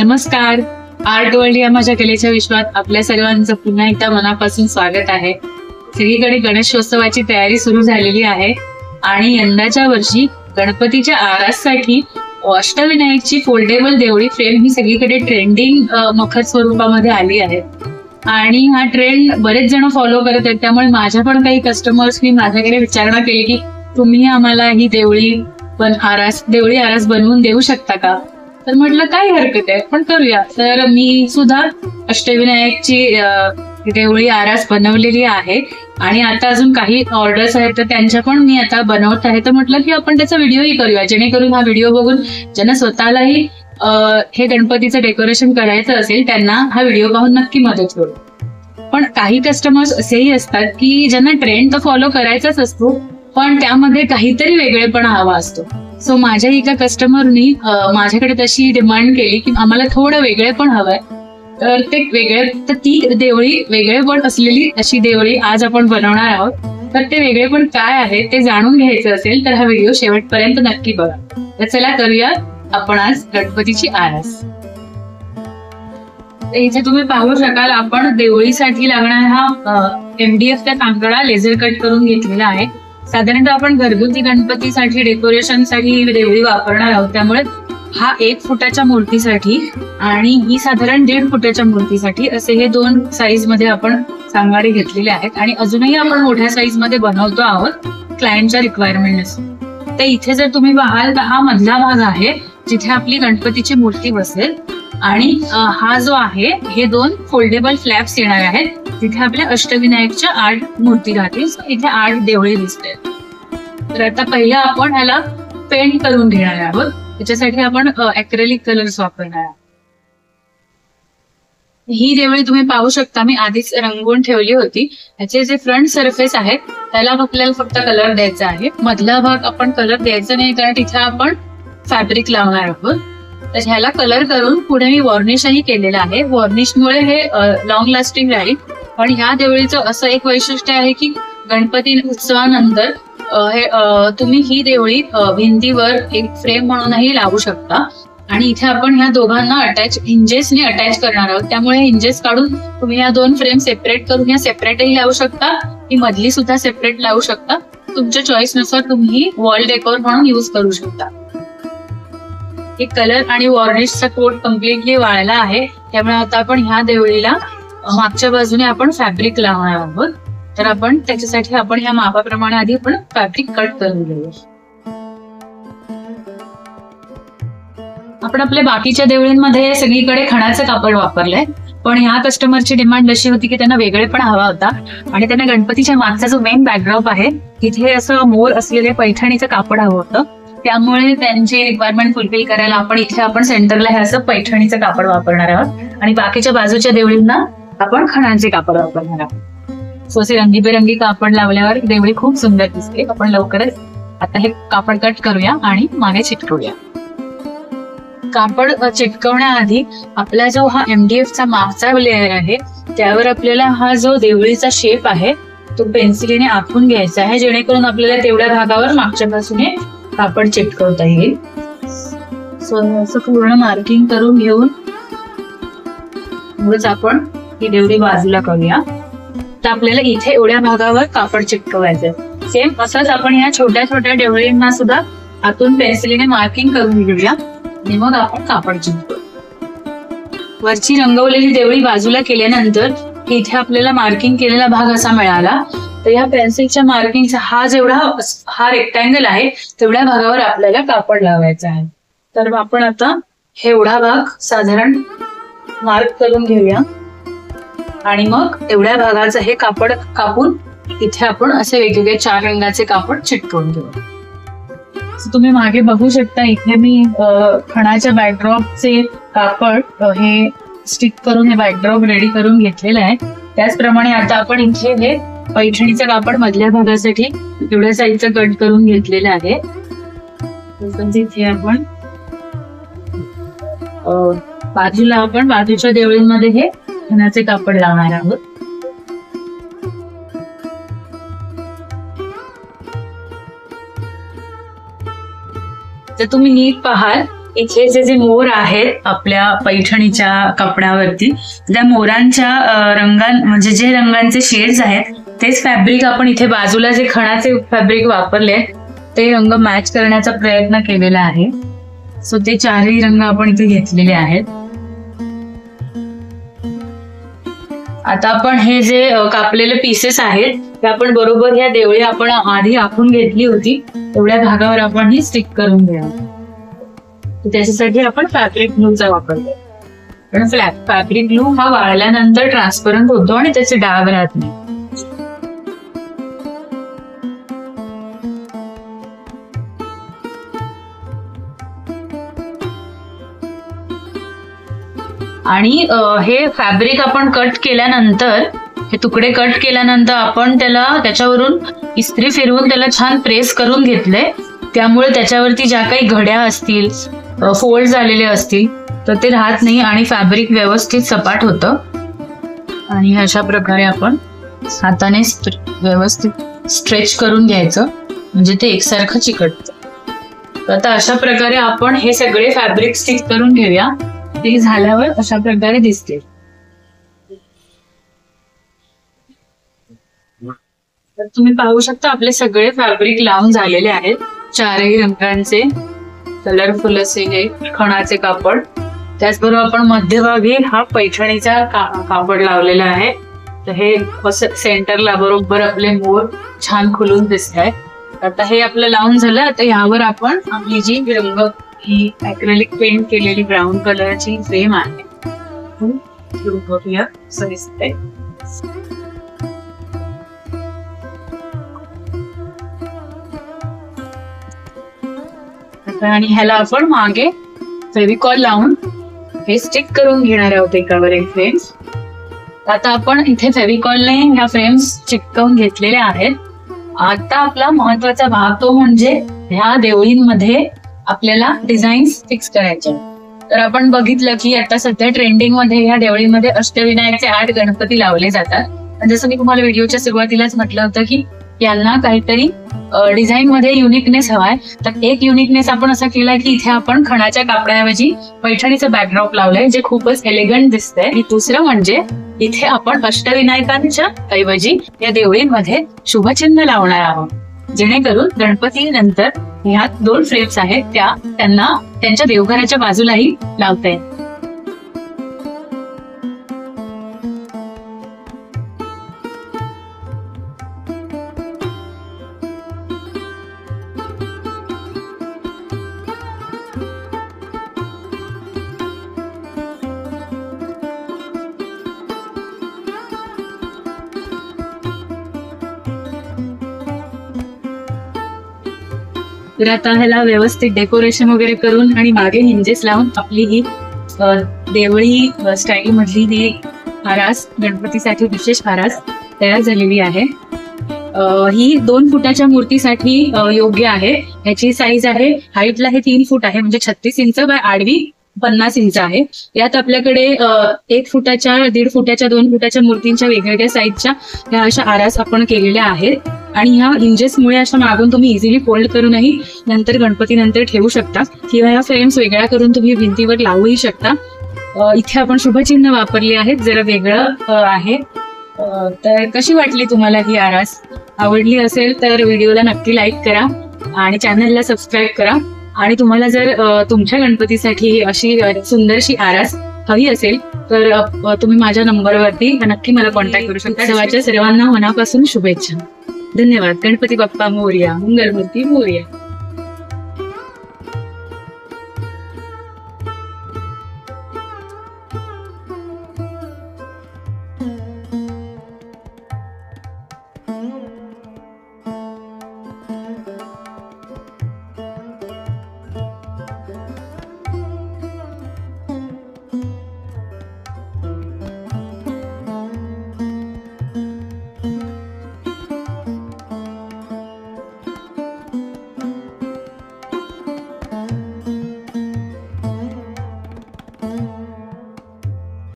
नमस्कार. Art world या माझ्या कलेच्या विश्वात आपल्या सर्वांचं पुन्हा एकदा मनापासून स्वागत आहे. सगळीकडे गणेशोत्सवाची तयारी सुरू झालेली आहे आणि यंदाच्या वर्षी गणपतीच्या आराससाठी अष्टविनायकची फोल्डेबल देवळी फ्रेम ही सगळीकडे ट्रेंडिंग मखर स्वरूपामध्ये आली आहे आणि हा ट्रेंड बरेच जण फॉलो करत आहेत. त्यामुळे माझ्या पण काही कस्टमर्सनी माझ्याकडे विचारणा केली की तुम्ही आम्हाला ही देवळी आरास बनवून देऊ शकता का. तर म्हटलं काही हरकत आहे, पण करूया. तर मी सुद्धा अष्टविनायकची देवळी आरास बनवलेली आहे आणि आता अजून काही ऑर्डर्स आहेत तर त्यांच्या पण मी आता बनवत आहे. तर म्हटलं की आपण त्याचा व्हिडिओही करूया, जेणेकरून हा व्हिडिओ बघून ज्यांना स्वतःलाही हे गणपतीचं डेकोरेशन करायचं असेल त्यांना हा व्हिडिओ पाहून नक्की मदत होईल. पण काही कस्टमर्स असेही असतात की ज्यांना ट्रेंड तर फॉलो करायचाच असतो, पण त्यामध्ये काहीतरी वेगळेपणा हवा असतो. सो माझ्या एका कस्टमरनी माझ्याकडे तशी डिमांड केली की आम्हाला थोडं वेगळेपण हवंय. तर ती देवळी वेगळेपण असलेली अशी देवळी आज आपण बनवणार आहोत. तर ते वेगळेपण काय आहे ते जाणून घ्यायचं असेल तर हा व्हिडिओ शेवटपर्यंत नक्की बघा. तर चला करूया आपण आज गणपतीची आरास. इथे तुम्ही पाहू शकाल आपण देवळीसाठी लागणारा हा MDFचा कांगडा लेझर कट करून घेतलेला आहे. साधारणतः आपण घरगुती गणपतीसाठी डेकोरेशनसाठी देवळी वापरणार आहोत, त्यामुळे हा 1 फुटाच्या मूर्तीसाठी आणि ही साधारण 1.5 फुटाच्या मूर्तीसाठी असे हे 2 साईज मध्ये आपण सांगाडे घेतलेले आहेत आणि अजूनही आपण मोठ्या साईज मध्ये बनवतो आहोत क्लायंटच्या रिक्वायरमेंटनुसार. तर इथे जर तुम्ही पाहाल तर हा मधला भाग आहे जिथे आपली गणपतीची मूर्ती बसेल आणि हा जो आहे हे 2 फोल्डेबल फ्लॅप्स येणार आहेत तिथे आपल्या अष्टविनायकच्या 8 मूर्ती राहतील. इथे 8 देवळी दिसते. तर आता पहिला आपण ह्याला पेंट करून घेणार आहोत. त्याच्यासाठी आपण ऍक्रेलिक कलर्स वापरणार आहोत. ही देवळी तुम्ही पाहू शकता मी आधीच रंगवून ठेवली होती. ह्याचे जे फ्रंट सरफेस आहे त्याला आपल्याला फक्त कलर द्यायचा आहे. मधला भाग आपण कलर द्यायचा नाही कारण तिथे आपण फॅब्रिक लावणार आहोत. तर ह्याला कलर करून पुढे मी वॉर्निशही केलेलं आहे. वॉर्निशमुळे हे लॉंग लास्टिंग राहील. पण ह्या देवळीचं असं एक वैशिष्ट्य आहे की गणपती उत्सवानंतर तुम्ही ही देवळी भिंतीवर एक फ्रेम म्हणूनही लावू शकता आणि इथे आपण ह्या दोघांना हिंजेसने अटॅच करणार आहोत. त्यामुळे हिंजेस काढून तुम्ही ह्या 2 फ्रेम सेपरेट करून या सेपरेटही लावू शकता. ही मधली सुद्धा सेपरेट लावू शकता. तुमच्या चॉईसनुसार तुम्ही वॉल डेकोर म्हणून युज करू शकता. एक कलर आणि वॉर्निशचा कोट कम्प्लिटली वाळला आहे. त्यामुळे आता आपण ह्या देवळीला मागच्या बाजूने आपण फॅब्रिक लावणार आहोत. तर आपण त्याच्यासाठी आपण ह्या मापाप्रमाणे आधी आपण फॅब्रिक कट करून घेऊया. आपण आपल्या बाकीच्या देवळींमध्ये सगळीकडे खणाचं कापड वापरलंय, पण ह्या कस्टमरची डिमांड अशी होती की त्यांना वेगळेपण हवा होता आणि त्यांना गणपतीच्या मागचा जो मेन बॅकड्रॉप आहे तिथे असं मोर असलेले पैठणीचं कापड हवं होतं. त्यामुळे त्यांची रिक्वायरमेंट फुलफिल करायला आपण सेंटरला हे असं पैठणीचं कापड वापरणार आहोत आणि बाकीच्या बाजूच्या देवळींना आपण खणाचे कापड वापरणार आहोत. सो असे रंगीबेरंगी कापड लावल्यावर देवळी खूप सुंदर दिसते. आपण लवकरच आता हे कापड कट करूया आणि मागे चिटकवूया. कापड चिटकवण्याआधी आपला जो हा MDFचा मागचा लेअर आहे त्यावर आपल्याला हा जो देवळीचा शेप आहे तो पेन्सिलीने आखून घ्यायचा आहे, जेणेकरून आपल्याला तेवढ्या भागावर मागच्या बाजूने कापड चिटकवता येईल. सो असं पूर्ण मार्किंग करून घेऊन मगच आपण ही देवळी बाजूला करूया. तर आपल्याला इथे एवढ्या भागावर कापड चिटकवायचंय. सेम असंच आपण ह्या छोट्या छोट्या देवळींना सुद्धा आतून पेन्सिलीने मार्किंग करून घेऊया आणि मग आपण कापड चिटकवू. वरची रंगवलेली देवळी बाजूला केल्यानंतर इथे आपल्याला मार्किंग केलेला भाग असा मिळाला. तर या पेन्सिलच्या मार्किंगचा हा रेक्टँगल आहे तेवढ्या भागावर आपल्याला कापड लावायचं आहे. तर आपण आता एवढा भाग साधारण मार्क करून घेऊया आणि मग एवढ्या भागाचं हे कापड कापून इथे आपण असे वेगवेगळे 4 रंगाचे कापड चिटकवून घेऊ. तुम्ही मागे बघू शकता इथे मी खणाच्या बॅकड्रॉपचे कापड हे स्टिक करून हे बॅकड्रॉप रेडी करून घेतलेलं आहे. त्याचप्रमाणे आता आपण इथे हे पैठणीचं कापड मधल्या भागासाठी एवढ्या साईजचं कट करून घेतलेलं आहे. इथे आपण बाजूला आपण बाजूच्या देवळींमध्ये हे खणाचे कापड लावणार आहोत. जर तुम्ही नीट पाहाल इथे जे मोर आहेत आपल्या पैठणीच्या कपड्यावरती, त्या मोरांच्या म्हणजे जे रंगांचे शेड्स आहेत तेच फॅब्रिक आपण इथे बाजूला जे खणाचे फॅब्रिक वापरले ते रंग मॅच करण्याचा प्रयत्न केलेला आहे. सो ते चारही रंग आपण इथे घेतलेले आहेत. आता आपण हे जे कापलेले पीसेस आहेत ते आपण बरोबर ह्या देवळी आपण आधी आखून घेतली होती तेवढ्या भागावर आपण ही स्टिक करून घ्या. त्याच्यासाठी आपण फॅब्रिक ग्लूचा वापर करतो. पण फॅब्रिक ग्लू हा वाळल्यानंतर ट्रान्सपरंट होतो आणि त्याचे डाग राहत नाही. आणि हे फॅब्रिक आपण कट केल्यानंतर, हे तुकडे कट केल्यानंतर आपण त्याच्यावरून इस्त्री फिरवून त्याला छान प्रेस करून घेतले. त्यामुळे त्याच्यावरती ज्या काही घड्या असतील, फोल्ड झालेले असतील तर ते राहत नाही आणि फॅब्रिक व्यवस्थित सपाट होतं. आणि अशा प्रकारे आपण हाताने व्यवस्थित स्ट्रेच करून घ्यायचं म्हणजे ते एकसारखं चिकटतं. आता अशा प्रकारे आपण हे सगळे फॅब्रिक स्टिच करून घेऊया. ते झाल्यावर अशा प्रकारे दिसते. तर तुम्ही पाहू शकता आपले सगळे फॅब्रिक लावून झालेले आहेत. चारही रंगांचे कलरफुल असे हे खणाचे कापड. त्याचबरोबर आपण मध्यभागी हा पैठणीचा कापड लावलेला आहे. तर हे सेंटरला बरोबर आपले मोर छान खुलून दिसत आहे. आता हे आपलं लावून झालं. आता यावर आपण आपली जी रंग ही ऍक्रेलिक पेंट केलेली ब्राऊन कलरची फ्रेम आहे दिसते. आणि ह्याला आपण मागे फेविकॉल लावून हे स्टिक करून घेणार आहोत एकावर एक फ्रेम्स. आता आपण इथे फेविकॉलने ह्या फ्रेम्स चिटकवून घेतलेल्या आहेत. आता आपला महत्वाचा भाग तो म्हणजे ह्या देवळींमध्ये आपल्याला डिझाईन्स फिक्स करायचे. तर आपण बघितलं की आता सध्या ट्रेंडिंग मध्ये ह्या देवळीमध्ये अष्टविनायकचे 8 गणपती लावले जातात. जसं मी तुम्हाला व्हिडिओच्या सुरुवातीलाच म्हटलं होतं की यांना काहीतरी डिझाईन मध्ये युनिकनेस हवाय. तर एक युनिकनेस आपण असा केलाय की इथे आपण खणाच्या कापडाऐवजी पैठणीचं बॅकड्रॉप लावलंय जे खूपच एलिगंट दिसतंय. आणि दुसरं म्हणजे इथे आपण अष्टविनायकांच्या ऐवजी या देवळींमध्ये शुभचिन्ह लावणार आहोत, जेणेकरून गणपती नंतर ह्या 2 फ्रेम्स आहेत त्यांना त्यांच्या देवघराच्या बाजूलाही लावता येईल. तर आता ह्याला व्यवस्थित डेकोरेशन वगैरे करून आणि मागे हिंजेस लावून आपली ही देवळी स्टाईल मधली ही आरास, गणपतीसाठी विशेष आरास तयार झालेली आहे. ही 2 फुटाच्या मूर्तीसाठी योग्य आहे. ह्याची साईज आहे, हाईटला हे 3 फूट आहे म्हणजे 36 इंच बाय आडवी 50 इंच आहे. यात आपल्याकडे 1 फुटाच्या, 1.5 फुटाच्या, 2 फुटाच्या मूर्तींच्या वेगवेगळ्या साईजच्या ह्या अशा आरास आपण केलेल्या आहेत. आणि ह्या हिंजेसमुळे अशा मागून तुम्ही इझिली फोल्ड करूनही नंतर गणपती नंतर ठेवू शकता किंवा ह्या फ्रेम्स वेगळ्या करून तुम्ही भिंतीवर लावूही शकता. इथे आपण शुभचिन्ह वापरले आहेत, जरा वेगळं आहे. तर कशी वाटली तुम्हाला ही आरास? आवडली असेल तर व्हिडिओला नक्की लाईक करा आणि चॅनलला सबस्क्राईब करा. आणि तुम्हाला जर तुमच्या गणपतीसाठी अशी सुंदरशी आरास हवी असेल तर तुम्ही माझ्या नंबरवरती नक्की मला कॉन्टॅक्ट करू शकता. सर्वांच्या सर्वांना मनापासून शुभेच्छा. धन्यवाद. गणपती बाप्पा मोरया, मंगलमूर्ती मोरया.